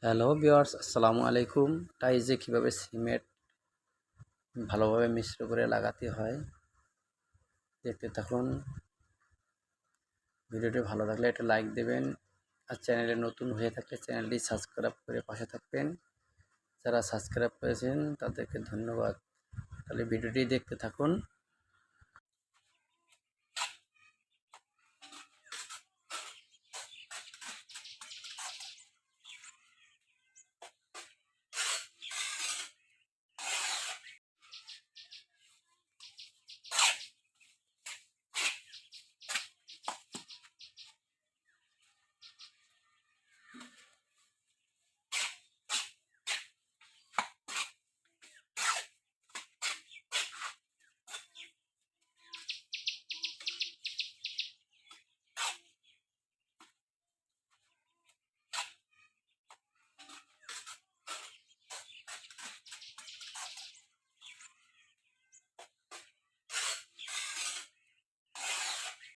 Hello viewers, আসসালামু আলাইকুম। টাইলসে কীভাবে সিমেন্ট ভালোভাবে মিশ্র করে লাগাতে হয় দেখতে থাকুন। ভিডিওটি ভালো লাগলে একটা লাইক দেবেন, আর চ্যানেলে নতুন হয়ে থাকলে চ্যানেলটি সাবস্ক্রাইব করে পাশে থাকবেন। যারা সাবস্ক্রাইব করেছেন তাদেরকে ধন্যবাদ। তাহলে ভিডিওটি দেখতে থাকুন।